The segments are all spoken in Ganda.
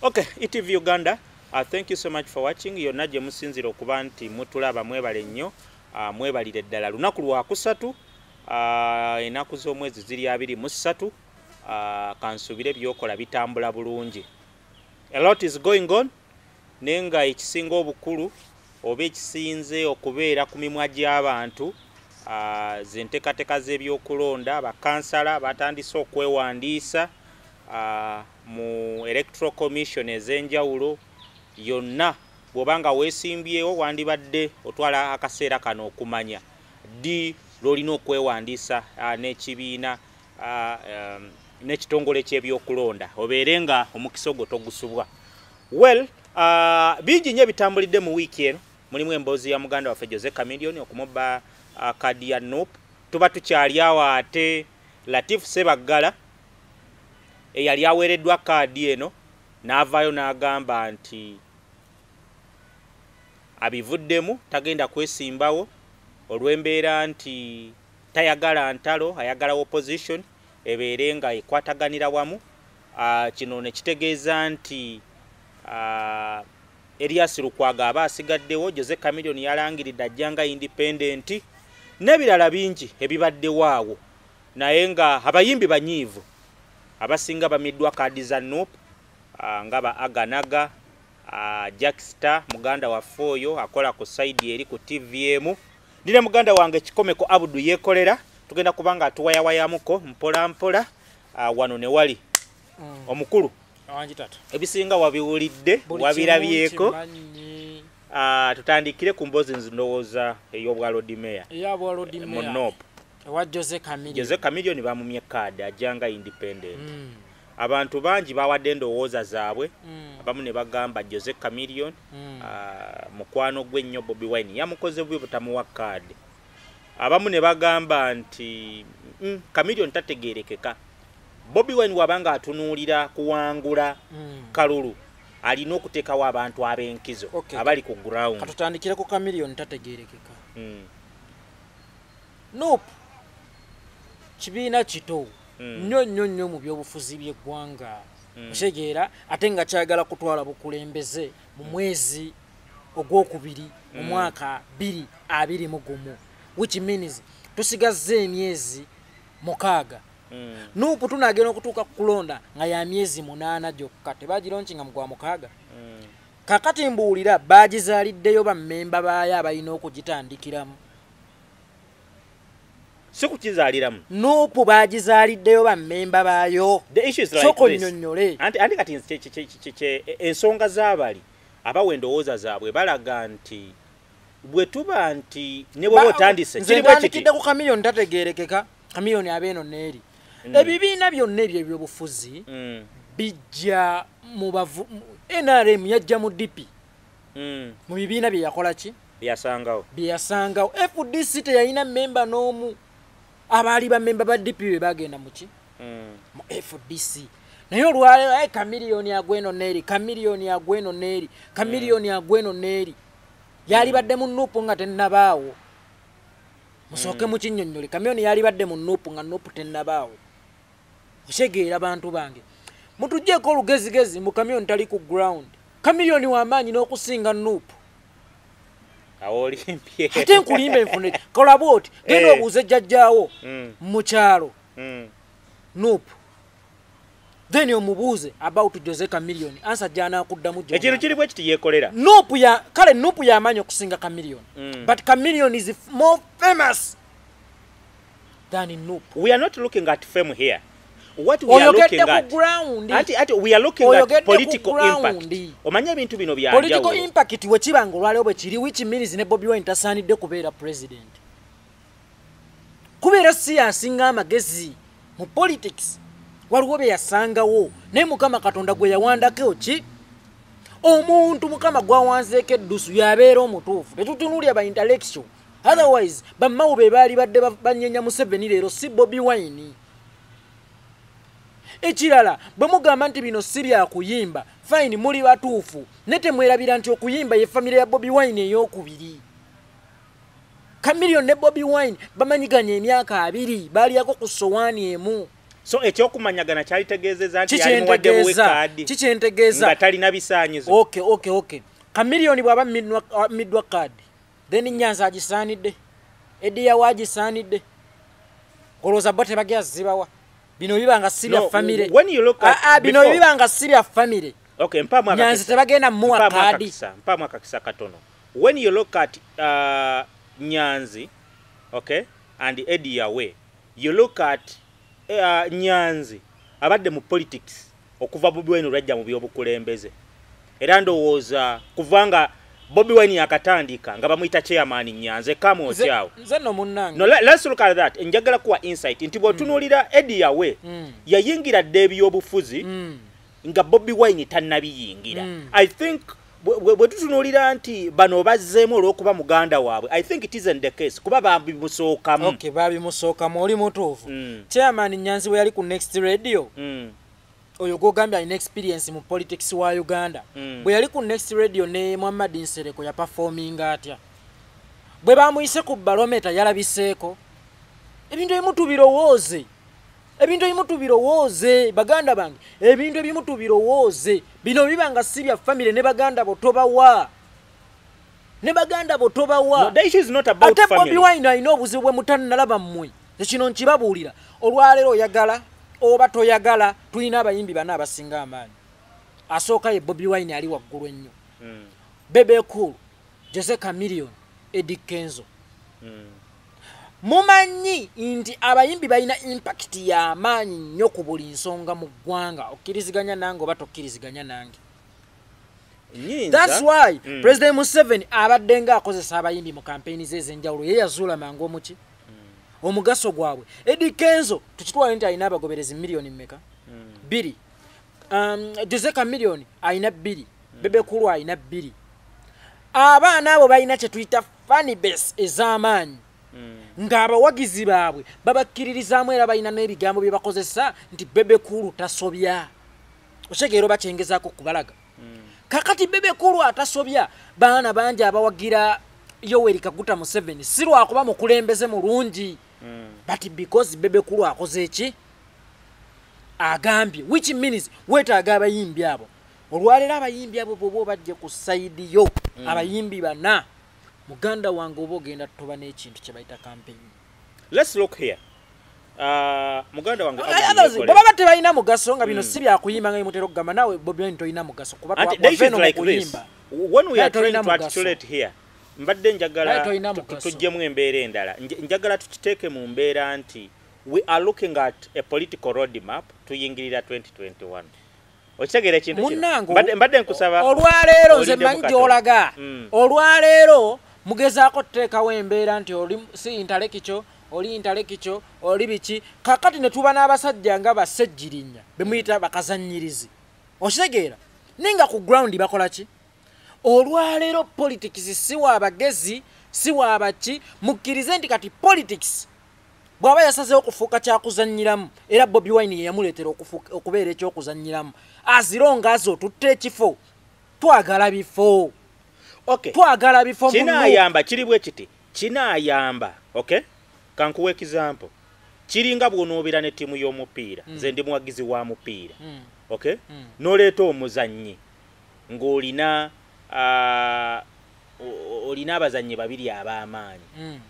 Okay, ETV Uganda, thank you so much for watching. Yonna gye musinzira okuba nti mutulaba mwebale nnyo, mwebalire ddala. Lunaku lwa kusatu, ennaku z'omwezi ziri 23, kansubire byokola bitambula bulungi. A lot is going on, nenga ekisinga obukulu oba ekisinze okubeera ku mimwa gy'abantu, zenteekateeka z'ebyokulonda, bakansala batandise okwewandiisa mu Electoral Commission ez'enjawulo. Yonna bw'obanga weesimbyewo wandibadde otwala akaseera kano okumanya ddi lw'olina okwewandiisa n'ekibiina n'ekitongole ky'ebyokulonda obeere nga omukisa ogwo togusubwa. Well, bingi nnyo bitambulidde mu wiiki eno. Mulimu emboozi ya muganda waffe Jose Chameleone okumuba kaadi ya NUP. Tuba tukyali awo ate Latif Ssebaggala eyali aweereddwa kaadi eno n'avaayo n'agamba nti abivuddemu, tagenda kwesimbawo olw'embeera nti tayagala ntalo, ayagala opposition ebeere nga ekwataganira wamu. Kino ne kitegeeza nti Erias Lukwago aba asigaddewo, Jose Chameleone yalangiridde ajjanga independent n'ebirala bingi ebibaddewo awo, naye nga abayimbi banyiivu abasinga bamiddwa kaadi za NUP nga ba Aganaga, Jackstar, muganda waffe oyo akola ku side eri ku TVM, ndine muganda wange Kikomeko Abudu yekolera. Tugenda kubanga atuwayawayamuko mpola mpola wano ne wali omukulu ebisinga wabiwulidde wabirabyeko. Tutandikire ku mboozi ndowooza ey'obwalodi meya mu NUP ewa Jose Chameleone bamumye kaadi ajjanga independent. Abantu bangi bawadde endowooza zaabwe. Abamu ne bagamba Jose Chameleone mukwano gwe nnyo Bobi Wine yamukoze bubi butamuwa kaadi. Abamu ne bagamba nti Chameleone tategeerekeka. Bobi Wine wabanga atunuulira kuwangula kalulu alina okuteekawo abantu ab'enkizo abali ku ground. Katutandikire ku Chameleone tategeerekeka. NUP kibiina kito nnyo mu byobufuzi by'eggwanga. Otegeera ate nga kyagala kutwala bukulembeze mu mwezi ogwokubiri mu mwaka 2021, which means tusigazze emyezi 6. NUP tunagenda okutuuka kulonda nga ya myezi 8 gyokka, tebagironkinga mu gwa 6. Kakati mbuulira bagizaaliddeyo bammemba baayo abalina okugitandikiramu. Sikukizaaliramu. NUP bagizaaliddeyo bammemba baayo. The issue is like this. Anti kati ensonga z'abali abawa endowooza zaabwe balaga nti bwe tuba nti ne bwe otandise kiri bwe kiti ku Chameleone tategeerekeka. Chameleone abeeno neeri. Ebibiina byonna eby'ebyobufuzi bijja mu bavu. NRM yajja mu DP. Mu bibiina bye yakola ki? Byasangawo. FDC teyalina memba n'omu. Abaali bammemba ba DP be bagenda mu ki? Mu FDC. Naye olwaleero Chameleone agweno neeri, Chameleone agweno neeri, Chameleone agweno neeri. Yali badde mu NUP nga tennabaawo. Musooke mu kinnyonnyole. Chameleone yali badde mu NUP nga NUP tennabaawo. Otegeera bantu bange. Mutuggyeko olugezigezi mu Chameleone tali ku ground. Chameleone w'amaanyi n'okusinga NUP. Awolimpye. Ate nkulimbe nfune. Kola bwoti. Genda obuuze jjajjaawo mu kyalo. NUP. Then omubuuze about Jose Chameleone. Ansa jana kuddamu jjo. Ekintu kiri bwe kiti yeekolera. NUP y'amaanyi okusinga Chameleone. But Chameleone is more famous than NUP. We are not looking at fame here. What we are looking at, we are looking at political impact. Omanya ebintu bino bya njawulo. Political impact we kibanga olwaleero bwe kiri, which means ne Bobi Wine tasaanidde kubeera president. Kubeera si asinga amagezi mu politics. Waliwo be yasangawo naye Mukama Katonda gwe yawandako ki? Omuntu Mukama gwawanzeeko eddusu yabeera omutuufu. Tetutunuulira ba intellectual. Otherwise bammawo be baali badde banyenya Museveni leero si Bobi Wine. Ekirala bwe mugamba nti bino si bya kuyimba, fine muli batuufu. Ne temwerabira nti okuyimba ye famire ya Bobi Wine ey'okubiri. Chameleone ne Bobi Wine bamanyiganye emyaka 2, baaliyako ku sowaani emu. So ekyokumanyagana kyalitegeezeza nti yali muwadde wekadi kikyentegeeza nga talina bisaanyizo. Okay. Chameleone bwaba midwa card then Nyanza agisaanidde Eddie wagisaanidde kolooza bo tebagira zibawa bino bibanga sibya family when you look at bino bibanga sibya family. Okay, mpamwa Nyanza tebagenda muwa kadi mpamwa kakisa katono. When you look at Nyanzi, okay, and Eddie Yawe, you look at Nyanzi abadde mu politics okuva Bobi Wine rajja mu byobukulembeze. Era ndowooza kuvanga Bobi Wine yakatandika nga bamuyita chairman Nyanze kama otyawo. Nze no munnange. No, let's look at that. Njagala kuwa insight nti bwotunuulira Eddie Yawe yayingira dde ebyobufuzi nga Bobi Wine tannabiyingira. I think bwe tutunuulira nti bano bazzeemu olw'okuba muganda waabwe, I think it isn't the case kuba babimusookamu. Okay, babimusookamu oli mutuufu. Chairman Nyanzi we yali ku Next Radio oyo gogambye alina experience mu politics wa Uganda. Bwe yali ku Next Radio ne Muhammad Nsereko ya performinga atya bwe bamuyise ku barometer yalabiseeko ebintu ebimu tubirowooze baganda bange ebintu ebimu tubirowooze bino bibanga sibya family ne baganda bo tobawa No, the issue is not about ate family. Bobi Wine alina obuzibu bwe mutannalaba mmwe ekino nkibabuulira olwaleero oyagala oba toyagala tulina abayimbi bana abasinga amaanyi asooka ye Bobi Wine ali waggulu ennyo Bebe Cool, Jose Chameleone, Eddie Kenzo. Mumanyi nti abayimbi balina impact ya amaanyi nnyo ku buli nsonga mu ggwanga okkiriziganya nange oba tokkiriziganya nange. That's why President Museveni abadde nga akozesa abayimbi mu campaign ze ez'enjawulo ye yazuula mangu omuki omugaso gwabwe. Eddie Kenzo tukitwala nti alina abagoberezi miliyoni mmeka? 2. Jose Chameleone alina 2. Bebe Cool alina 2. Abaana abo balina kye tuyita fan base ez'amaanyi. Ng'abawagizi baabwe babakkiririzaamu era balina n'ebigambo bye bakozesa nti Bebe Cool tasobya. Osegeero bakyengezaako kubalaga. Kakati Bebe Cool atasobya baana bangi abawagira Yoweri Kaguta Museveni si lwakuba mukulembeze mulungi but because Bebe Cool akoze eki agambye which means wetaaga abayimbi abo olwaleero abayimbi abo bw'oba bajje ku side yo abayimbi bana muganda wange oba ogenda tutoba n'ekintu kye bayita campaign. Let's look here. Muganda wange baba bate balina mugaso nga bino si byakuyimba nga mutera okugamba nawe Bobi Wine toyina mugaso kuba twaveno mu kuyimba. When we are trying to articulate here, mbadde njagala tujjemu embeera endala. Njagala tukiteeke mu mbeera nti we are looking at a political roadmap tuyingirira 2021. Okitegeera ekintu kino mbadde nkusaba olwaleero nze manyi gy'olaga olwaleero mugezaako tuteekawo embeera nti oli si intalekicho oli intalekicho oli biki kakati ne tuba n'abasajja nga basejjirinya bemuyita bakazannyirizi okitegeera ninga ku ground bakola ki olwaleero politics si wa bagezi si wa baki mukkirize nti kati politics bw'aba yasazeewo okufuuka kyakuzannyiramu era Bobi Wine ye yamuleetera okubeera ekyokuzannyiramu azironga azo tutte ekifo twagala bifo. Okay, twagala bifo kinaayamba kiri bwe kiti kinaayamba. Okay, kankuwa example kiringa bw'onoobera ne ttiimu y'omupiira nze ndi muwagizi wa mupiira. Okay, n'oleeta omuzannyi ng'olina abazannyi babiri ab'amaanyi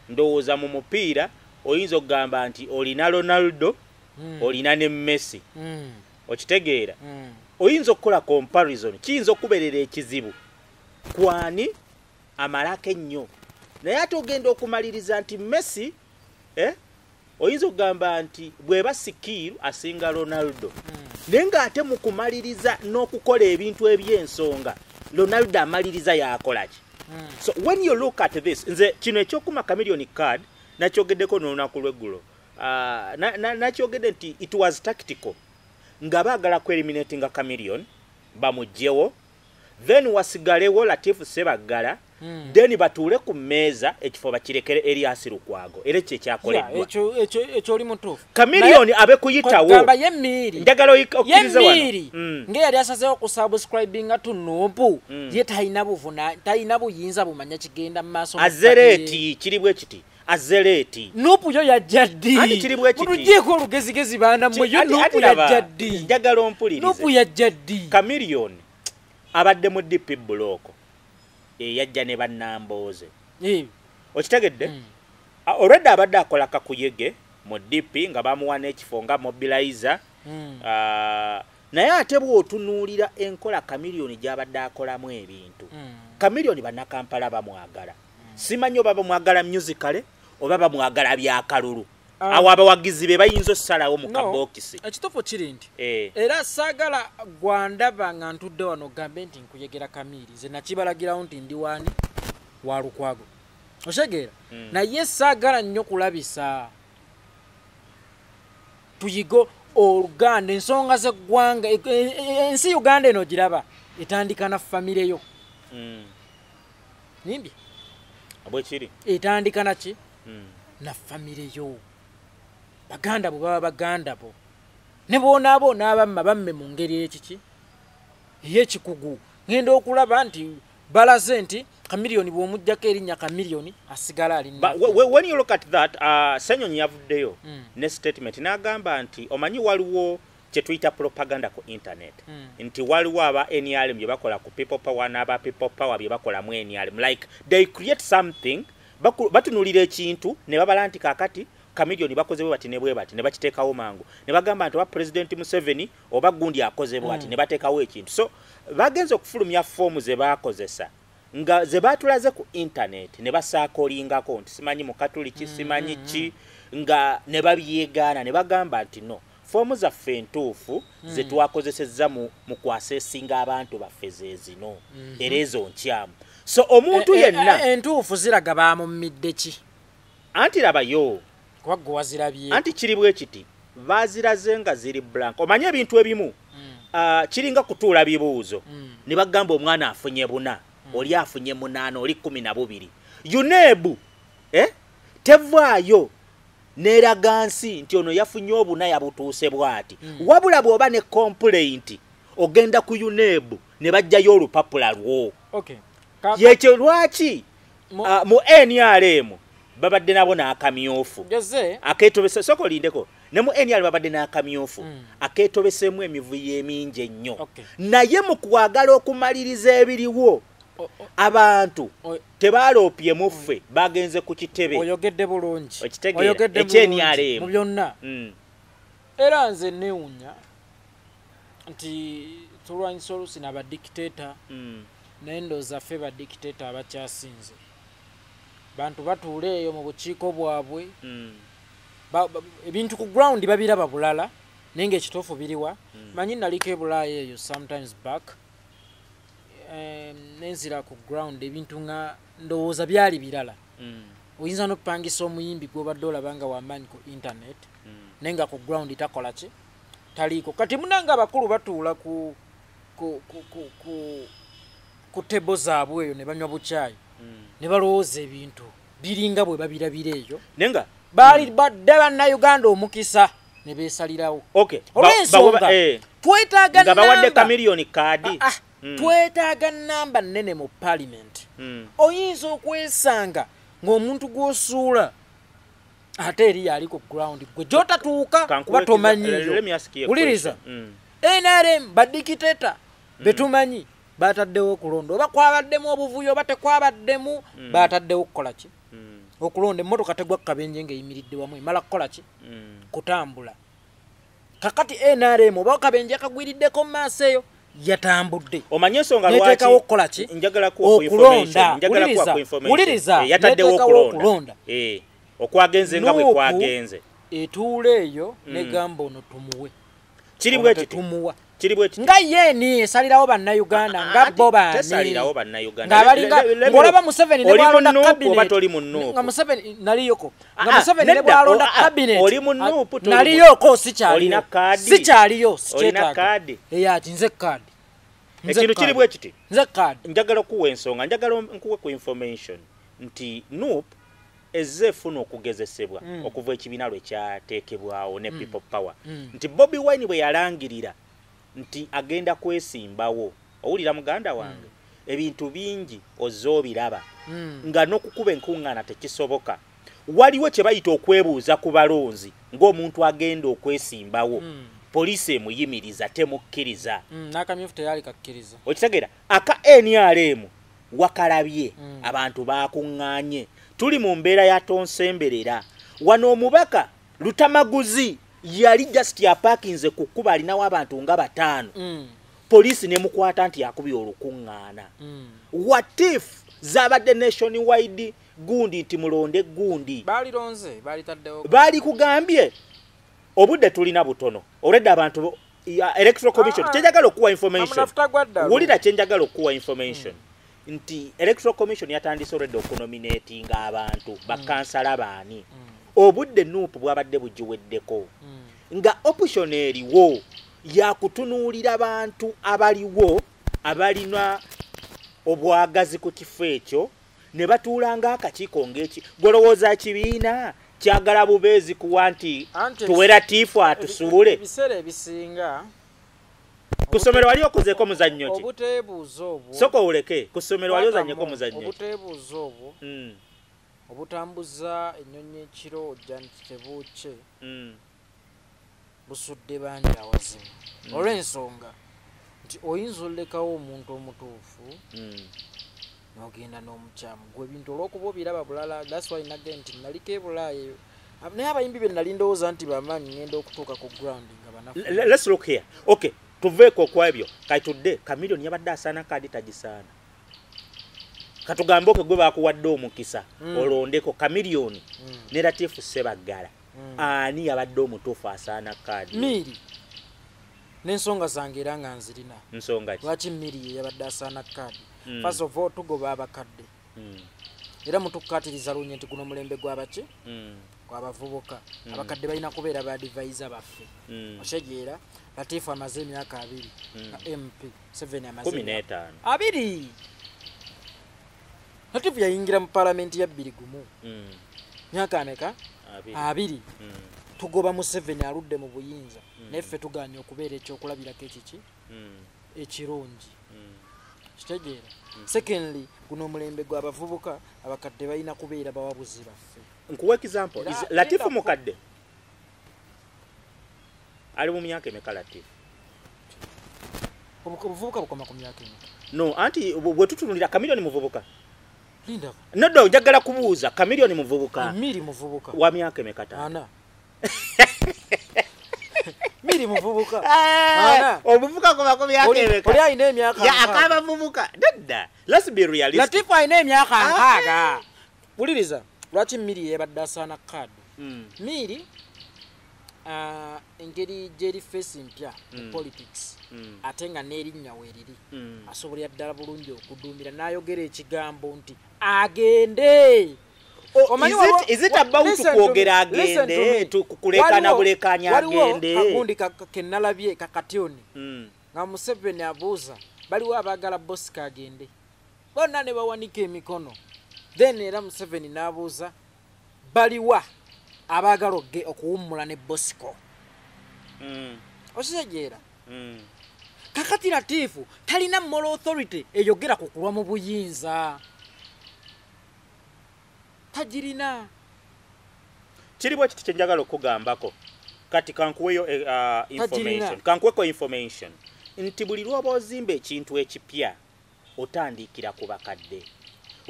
ndowooza mu mupiira oyinza okugamba nti olina Ronaldo olina ne Messi okitegeera oyinza okukola comparison kiyinza okubeerera ekizibu kwani amalako ennyo naye ate ogenda okumaliriza nti Messi oyinza okugamba nti bweba sikiiru asinga Ronaldo naye ng'ate mu kumaliriza n'okukola ebintu eby'ensonga Ronaldo amaliriza yakolaki. So when you look at this nze kino ekyokuma Chameleone card nakyogeddeko n'olunaku lw'eggulo nakyogedde nti it was tactical nga baagala kueliminatinga Chameleone bamugjewo then wasigalewo Latif Ssebaggala then batuule ku mmeeza ekifo bakirekere Erias Lukwago era kye kyakoleddwa ekyo oli mutuufu Chameleone abe kuyitawo gamba yemmiri njagala okkirize wano ng'eyali asazeewo okusubscribinga tunuupu ye talina buyinza bumanya kigenda mu maaso azereeti kiri bwe kiti azeleti Nupu yo yajja ddi Anti kiri bwe kiti. mutugyeko olugezigezi baana mmwe yo Nupu yajja ddi njagala ompulirize Nupu yajja ddi Chameleone abadde mu DP buloko yajja ne bannambooze okitegedde already abadde akola kakuyege mu DP nga bamuwa n'ekifo nga mobilizer naye ate bw'otunuulira enkola Chameleone gy'abadde akolamu ebintu Chameleone bannakampala bamwagala simanyi oba bamwagala musicale oba bamwagala byakalulu awo abawagizi be bayinza ossalawo mu kabokisi ekituufu kiri nti era saagala gwandaba nga ntudde wano gambe nti nkuyegera Kamiri ze nakibalagirawo nti ndi waani wa Lukwago osegeera naye saagala nnyo kulabisa tuyigo Oluganda ensonga z'eggwanga ensi Uganda eno giraba etandika na famire yo nimbi abwe kiri etandika na ki na famire yo baganda bo baba baganda bo ne bonaabo n'abamma bamme mu ngeri ekiki ey'ekikugu ngenda okulaba nti balaze nti Chameleone bw'omuggyako erinnya Chameleone asigala ali when you look at that Ssenyonyi yavuddeyo ne statement n'agamba nti omanyi waliwo kye tuyita propaganda ku internet nti waliwo aba NRM bye bakola ku people power n'aba people power bye bakola mu NRM like they create something batunulira ekintu ne babala nti kakati Chameleone bakoze bwe bati ne bwe bati ne bakiteekawo mangu ne bagamba nti wa President Museveni oba gundi akoze bwe bati ne bateekawo ekintu so bagenze okufulumya formu ze bakozesa nga ze batulaze ku internet ne basakolingako nti simanyi mu Katoliki simanyi ki nga ne babyegaana ne bagamba nti no formu zaffe entuufu ze twakozesezza mu kwasesinga abantu baffe zezino era ezo nkyamu so omuntu yenna entuufu ziraga bamummidde ki anti labayo kwaggo wazirabye anti kiri bwe kiti baziraze nga ziri blank omanye ebintu ebimu kiringa kutuula bibuuzo ne bagamba omwana afunye buna oli afunye munana oli 12 yunebu tevaayo neraga nsi nti ono yafunye obuna yabutuuse bwati wabula bw'oba ne complaint ogenda ku yunebu ne bajjayo olupapula lwo yekyo lwaki mu NRM babadde nabo n'akamyofu aketobese soko lindeko ne mu NRM babadde n'akamyofu aketobesemu emivuyo emingi ennyo naye mu kwagala okumaliriza ebiriwo abantu tebaloopye muffe bagenze ku kitebe oyogedde bulungi ekyenyale mu byonna era nze newunya nti tulwanyisa oluusi n'abadikiteeta naye ndowooza ffe badikiteeta abakyasinze bantu batuula eyo mu bukiiko bwabwe ebintu ku ground babiraba bulala naye ng'ekituufu biriwa manyi naliko ebulaayo eyo sometimes back nenzira ku ground ebintu nga ndowooza byali birala oyinza n'okupangisa omuyimbi gw'obadde olabanga wamaanyi ku internet naye nga ku ground takola ki taliiko kati munanga abakulu batuula ku tebo zaabwe eyo ne banywa bucaayi ne balowooza ebintu biringa bwe babirabira eyo nenga baali badde bannayuganda omukisa ne beesalirawo olw'ensonga twetaaga nga bawadde Chameleone kaadi twetaaga namba nnene mu parliament oyinza okwesanga ng'omuntu gw'osuula ate eri yali ku ground gwe gy'otatuuka kuba tomanyiiyo wuliriza NRM badikiteeta betumanyi bataddewo okulonda oba kwabaddemu obuvuyo oba tekwabaddemu bataddewo okukola ki okulonda emmotoka tegwa kabenje ng'eyimiridde wamu emala kukola ki kutambula kakati NRM oba kabenje akagwiriddeko mu maaso eyo yatambudde omanye ensonga lwaki okukola ki njagala ku information wuliriza yataddewo okulonda okwagenze nga bwe kwagenze etuula eyo negamba ono tumuwe kiri bwe kiti tumuwa kiri bwe kiti nga yeni esalirawo bannayuganda nga bo baani tesalirawo bannayuganda ng'abalinga ng'olaba Museveni ne bwalonda cabinet oba toli mu Nuupu nga Museveni naliyoko nga Museveni ne bwalonda cabinet oli mu Nuupu naliyoko sikyaliyo olina kaadi sikyaliyo olina kaadi eyati nze kaadi ekintu kiri bwe kiti nze kaadi njagala okuwa ensonga njagala nkuwe ku information nti Nuupu ezze efuna okugezesebwa okuva ekibiina lwe kyateekebwawo ne people power nti Bobi Wine bwe yalangirira nti agenda kwesimbawo owulira muganda wange ebintu bingi ozze obiraba nga n'okukuba enkuŋŋaana tekisoboka waliwo kye bayita okwebuuza ku balonzi ng'omuntu agenda okwesimbawo poliisi emuyimiriza temukkiriza n'akamyufu teyali kakkiriza okitegeera aka NRM wakalabye abantu bakuŋŋaanye tuli mu mbeera ya tonsemberera wano omubaka Lutamaguzi yali just yapakinze ku kkuba alinawo abantu nga 5 poliisi nemukwata nti yakubye olukuŋŋaana what if zabadde nationwide gundi nti mulonde gundi balironze balitaddewo bali kugambye obudde tulina butono already abantu electoral commission kyenjagala okuwa information wulira kyenjagala okuwa information nti electoral commission yatandise already okunominatinga abantu bakansala baani obudde nuupu bwabadde bugiweddeko nga option eriwo yakutunuulira abantu abaliwo abalina obwagazi ku kifo ekyo ne batuulanga akakiiko ng'eki golowooza kibiina kyagala bubeezi kuwa nti tuweratiifu atusuule ebiseera ebisinga ku ssomero wali okozeeko muzannyo ki obuteebuuza obwo soka oleke ku ssomero wali ozannyeko muzannyo ki obuteebuuza obwo obutambuza ennyonyi ekiro ojja nti tebuukye busudde bangi awazimu olw'ensonga nti oyinza olekawo omuntu omutuufu n'ogenda n'omukyamu gwe bintu olw'okuba obiraba bulala that's why nage nti naliko ebulaayo eyo naye abayimbi be nali ndowooza nti bamaanyi ngenda okutuuka ku ground nga banafu let's look here okay tuveeko kwa ebyo kayitudde Chameleone yabadde asaana kaadi tagisaana katugambe oke gwe bakuwadde omukisa olondeko Chameleone ne Latifu Ssebaggala ani yabadde omutuufu asaana kaadi Miri n'ensonga zange era nga nzirina nsonga ki lwaki Miri yabadde asaana kaadi first of all tugoba abakadde era mutukkatiriza lunye nti guno mulembe gw'abaki gw'abavubuka abakadde balina kubeera ba advisor baffe okyegeera Latifu amaze emyaka 2 MP 7 amaze 2 Latifu yayingira mu parliament ya 2 myaka ameka 2 tugoba mu 7 aludde mu buyinza neffe tuganye okubeera ekyokulabirako ekiki ekirungi kitegeera secondly guno omulembe gw'abavubuka abakadde balina kubeera bawabuzi baffe nkuwa example Latifu mukadde ali mu myaka emeka Latifu obuvubuka bukoma ku myaka emeka no anti bwe tutunulira Chameleone muvubuka linda noddo njagala kubuuza Chameleone muvubuka Miri muvubuka wa myaka emeka ana Miri muvubuka obuvubuka koma ku myaka emeka oli ayina emyaka ya akaba muvubuka dadda let's be realistic Latifu ayina emyaka 6 wuliriza lwaki Miri yebadde asaana kaadi Miri engeri gyeri face mpya mu politics ate nga n'erinnya weeriri asobolera ddala bulungi okuduumira n'ayogera ekigambo nti agende is it about kwogera agende tukulekana bulekanya agende kagundi kennalabye kakatyoni nga Museveni abuuza baliwo abaagala Bosco agende bonna ne bawanika emikono then era Museveni n'abuuza baliwa abaagala okuwummula ne Bosco okitegeera kakati Latifu talina moral authority eyogera ku kulwa mu buyinza tagirina kiriwo kiti kyenjagala okugambako kati kankuweyo kankuweko information nti buli lwoba ozimba ekintu ekipya otandikira ku bakadde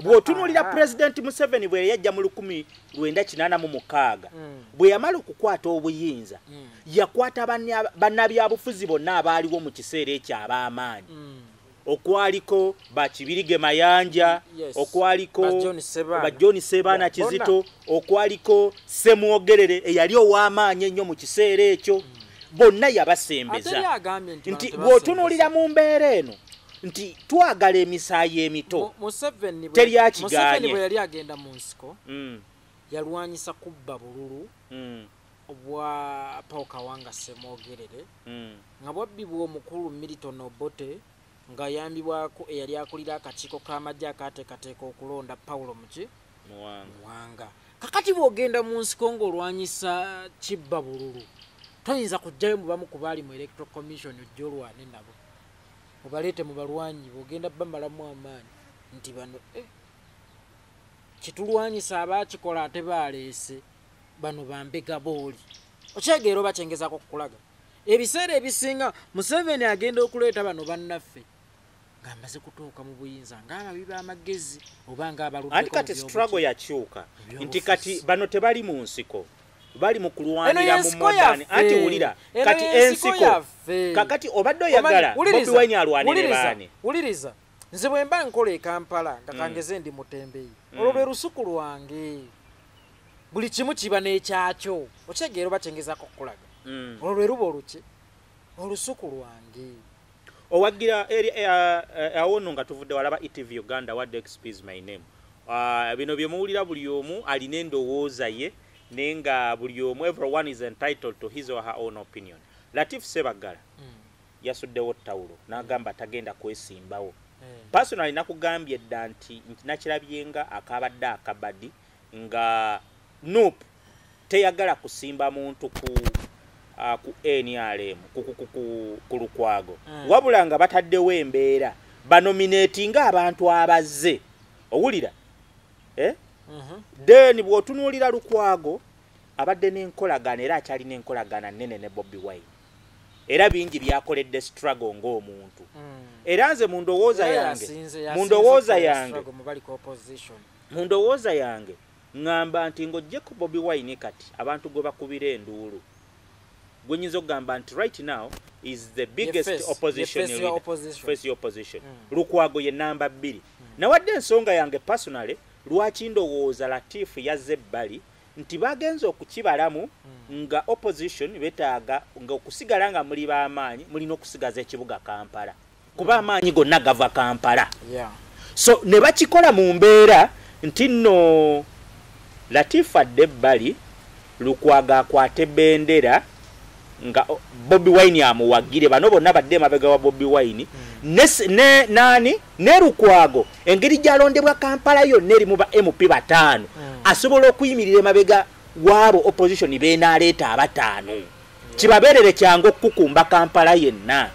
bw'otunuulira President Museveni bwe yajja mu 1986 bwe yamala okukwata obuyinza yakwata bannabyabufuzi bonna abaaliwo mu kiseera ekyo ab'amaanyi okwaliko Bakibirige Mayanja okwaliko ba John Sebana Kizito okwaliko Semwogerere eyali ow'amaanyi ennyo mu kiseera ekyo bonna yabasembeza nti bw'otunuulira mu mbeera eno nti twagala emisaayi emito teri akiganye bwe yali agenda mu nsiko yalwanyisa kubba bululu obwa Paul Kawanga Semwogerere nga bwabbibwa omukulu Milton Obote nga yambibwako eyali akulira akakiiko k'amagye akaateekateeka okulonda Paulo Muwanga kakati bw'ogenda mu nsiko ng'olwanyisa kibba bululu toyinza kujjayo mu bamu ku baali mu electoral commission ojja olwane nabo obaleete mu balwanyi bw'ogenda bamalamu amaanyi nti bano kitulwanyisa abakikola ate baleese bano bambega booli okyegeera oba kyengezako okukulaga ebiseera ebisinga Museveni agenda okuleeta bano bannaffe ng'amaze kutuuka mu buyinza ng'ababi b'amagezi oba ng'abaluddeko anti kati struggle yakyuka nti kati bano tebali mu nsiko bali mu kulwanira mu modern anti wulira kati ensiko kakati obadde oyagala Bobi Wine alwanire baani wuliriza nze bwe mba nkola e Kampala nga kangeze ndi mutembeyi olwo lwe lusuku lwange buli kimu kiba n'ekyakyo okyegeera oba kyengezako okukulaga olwo lwe luba oluki olusuku lwange owagira awo nno nga tuvudde walaba ETV Uganda what XP is my name bino bye muwulira buli omu alina endowooza ye naye nga buli omu everyone is entitled to his or her own opinion. Latif Sebagala yasuddewo ttawulo n'agamba tagenda kwesimbawo. Personally nakugambye dda nti nakirabye nga akabadde akabadi nga nope teyagala kusimba muntu ku NRM ku Lukwago wabula nga bataddewo embeera banominatinga abantu abazze owulira then bw'otunuulira Lukwago abadde n'enkolagana era akyali n'enkolagana nnene ne Bobi Wine era bingi byakoledde struggle ng'omuntu era nze mu ndowooza yange ngamba nti ng'oggyeko Bobi Wine kati abantu gwe bakubira enduulu gwenyinza okugamba nti right now is the biggest opposition Lukwago ye namba 2 nawadde ensonga yange personally lwaki ndowooza Latifu yazze ebbali nti bagenza okukibalamu nga opposition betaaga nga okusigala nga muli b'amaanyi mulina okusigaza ekibuga Kampala kuba amaanyi gonna gava Kampala so ne bakikola mu mbeera nti nno Latifu adde ebbali Lukwago akwate bendera nga Bobi Wine amuwagire bano bonna badde mabega wa Bobi Wine ne Lukwago engeri gyalondebwa Kampala yonna eri mu ba MP 5 asobola okuyimirira mabega wabo opposition beenaleeta abatano kibabeerere kyangu okukumba Kampala yenna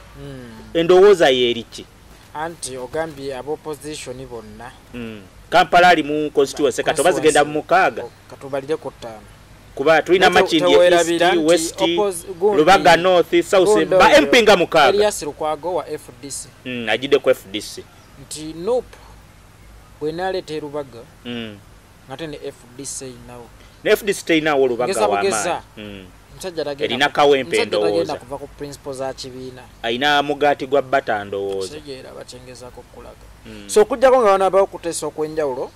endowooza yeriki anti ogambye abo opposition bonna Kampala ali mu constituency katoba zigenda mu mukaaga katubalire ko 5 kuba tulina machindi east west Lubaga north south ba MP nga mukaaga Elias Lukwago wa FDC ajide ku FDC nti nope bwenaleeta Lubaga ngate ne FDC inawo ne FDC inawo Lubaga wa ma erina kawempe ndowooza kuva ku principles za kibiina aina mugati gwa bata ndowooza segera bachengezako kulaga so kujjako nga wana ba kutesa okwenjawulo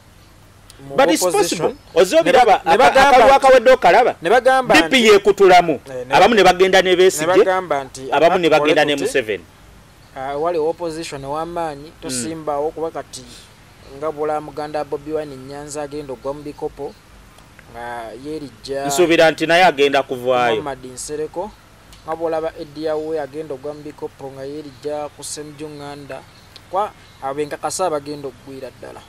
but it's possible ozobiraba akawaka weddo kalaba ne bagamba DP yekutulamu abamu ne bagenda ne besije abamu ne bagenda ne Museveni wali opposition w'amaanyi tosimbawo kuba kati nga bula muganda Bobi Wine Nyanza agenda ogwa mu bikopo nga yerijja nsubira nti naye agenda kuvaayo Muhammad Nsereko nga bula Ediawe agenda ogwa mu bikopo nga yerijja ku Semjunganda kwa abenga kasaba agenda ogwira ddala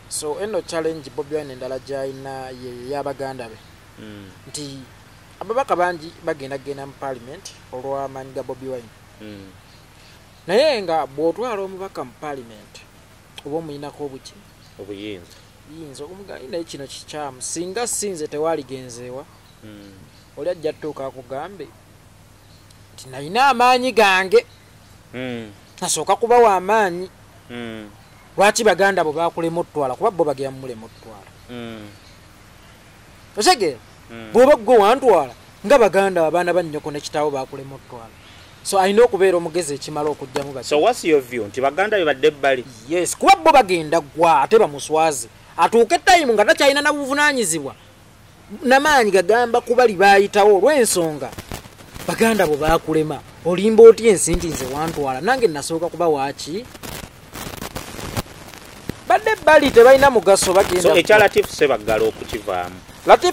so eno challenge Bobi Wine ndala jaina y'abaganda be nti ababaka bangi bagenda mu parliament olw'amaanyi ga Bobi Wine naye nga bw'otwala omubaka mu parliament oba omuyinako obuki obuyinza omugaina kino kikyamu singa sinze tewaligenzeewa oli ajja tuuka akugambe nti nalina amaanyi gange nasooka kuba wa amaanyi lwaki baganda bo bakulema ottwala kuba bo bagenda mulema ottwala osege bw'oba gwe wantwala nga baganda abaana bannyoko ne kitaawo bakulema ottwala so alina okubeera omugezi ekimala okujjamu baki so what's your view nti baganda be badde ebbali yes kuba bo bagenda gwa ate bamuswaze atuuke tayimu nga takyalina na buvunaanyizibwa namaanyi gagamba kubali baayitawo olw'ensonga baganda bo bakulema olimba otya ensi nti nze wantwala nange nasooka kuba waaki badde ebbali tebalina mugaso bagenda so ekya Latifu Sebagala okukivaamu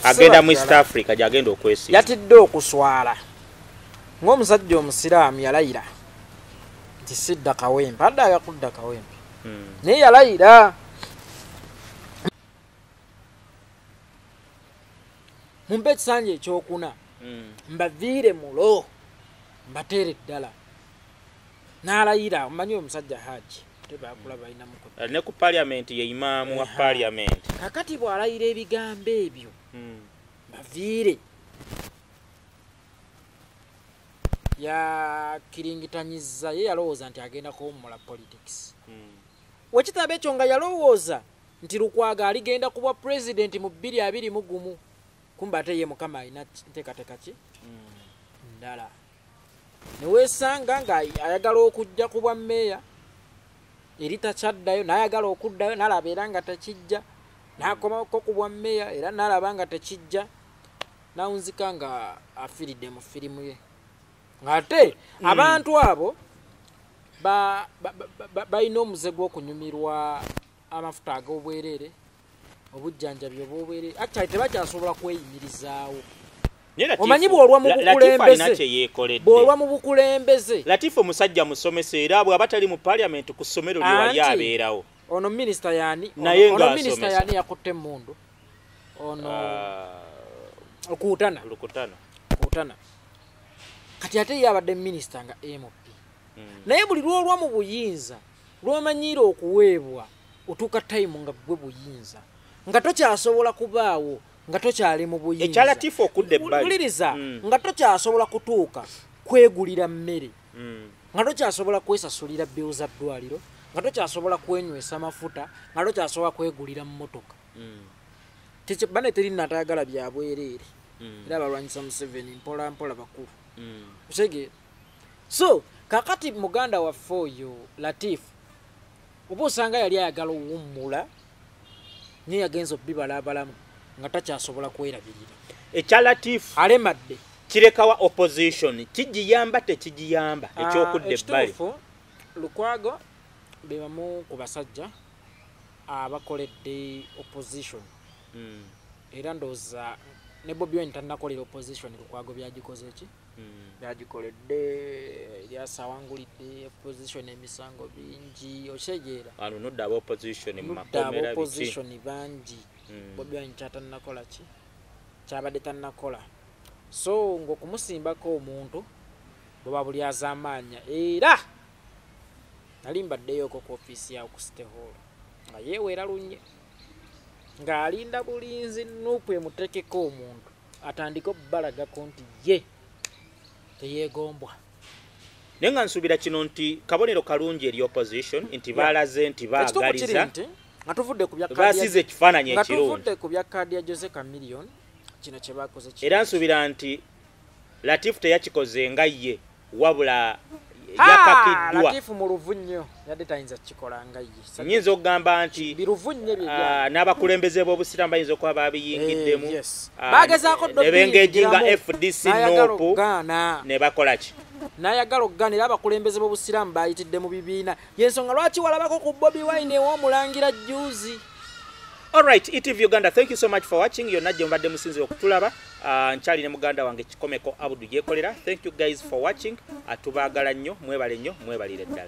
agenda mu East Africa gyagenda okwesiga yatidde okuswala ng'omusajja omusiraamu yalayira nti sidda kawempe adde ayakudda kawempe naye yalayira mumpe ekisanja ekyokuna mbaviire mulo mbateere ddala n'alayira omanyi omusajja Haji tebakula balina muko ne ku parliament ye imaamu wa parliament kakati bwalayira ebigambo ebyo baviire ya kiringitanyiza ye yalowooza nti agenda kuwummula politics wekitabo ekyo nga yalowooza nti Lukwago aligenda kuba president mu 2021 kumba ate ye mukama alina nteekateeka ki ndala neweesanga nga ayagala okujja ku bwa mmeeya eri takyaddayo n'ayagala okuddayo n'alaba era nga tekijja n'akomako ku bwa mmeeya era n'alaba nga tekijja n'awunzika nga afiiridde mu firimu ye ng'ate abantu abo balina omuze gw'okunyumirwa amafuta ag'obwereere obujjanjabi obw'obwereere actually tebakyasobola kweyimirizaawo omanyi bw'olwa mu bukulembeze Latifu omusajja musomesa era bw'aba tali mu parliament ku ssomero lye wali abeerawo ono minisita yani ono minisita yani yakutte emmundu ono Kuutana kati ate yabadde minisita nga MP naye buli lwolwa mu buyinza lwomanyiire okuweebwa otuuka time nga gwe buyinza nga tokyasobola kubaawo nga tokyali mu buyinza ekyalatifu okudde ebbali uliriza nga tokyasobola kutuuka kwegulira mmere nga tokyasobola kwesasulira bill za ddwaliro nga tokyasobola kwenywesa mafuta nga tokyasobola kwegulira mmotoka bane teri natayagala byabwereere era abalwanyisa Museveni mpola mpola bakulu usege so kakati muganda waffe oyo Latifu oba osanga yali ayagala owummula naye yagenza obbibala abalamu nga takyasobola kwerabirira ekya Latifu alemadde kirekawa opposition kijiyamba tekijiyamba ekyokudde ebbali Lukwago be bamu ku basajja abakoledde opposition era ndowooza ne Bobi Wine tannakolera opposition Lukwago byagikoze ki byagikoledde lyasawangulidde opposition emisango bingi okyegeera nodda aba opposition mu makomera opposition bangi Bobi Wine kyatannakola ki kyabadde tannakola so ng'okumusimbako omuntu bweba buli az'amaanya era nali mbaddeyoko ku ofiisi yawo ku City Hall nga yeeweera lunye ng'alinda bulinzi nuupu emutekeko omuntu atandike okubalagako nti ye teyeegombwa naye nga nsuubira kino nti kabonero kalungi eri opposition nti baalaze nti baagaliza basize ekifaananyi ekirungi nga tuvudde ku bya kaadi ya Jose Chameleone kino kye baakoze era nsuubira nti Latifu teyakikoze nga ye wabula yakakiddwa Latifu mu luvunnyo yadde tayinza kukikola nga ye nyinza okugamba nti biruvunnye n'abakulembeze b'obusiraamu bayinza okuba babiyingiddemu bagezaako nebengejinga FDC NUP ne bakola ki n'ayagala okugaana era abakulembeze b'obusiraamu bayitidde mu bibiina yensonga lwaki walabako ku Bobi Wine ew'omulangira juzi. Alright, ETV Uganda, thank you so much for watching. You're not mbadde musinzire okutulaba. Nkyali ne muganda wange Kikomeko Abudu yekolera. Thank you guys for watching. Atubagala nnyo, mwebale nnyo, mwebalire ddala.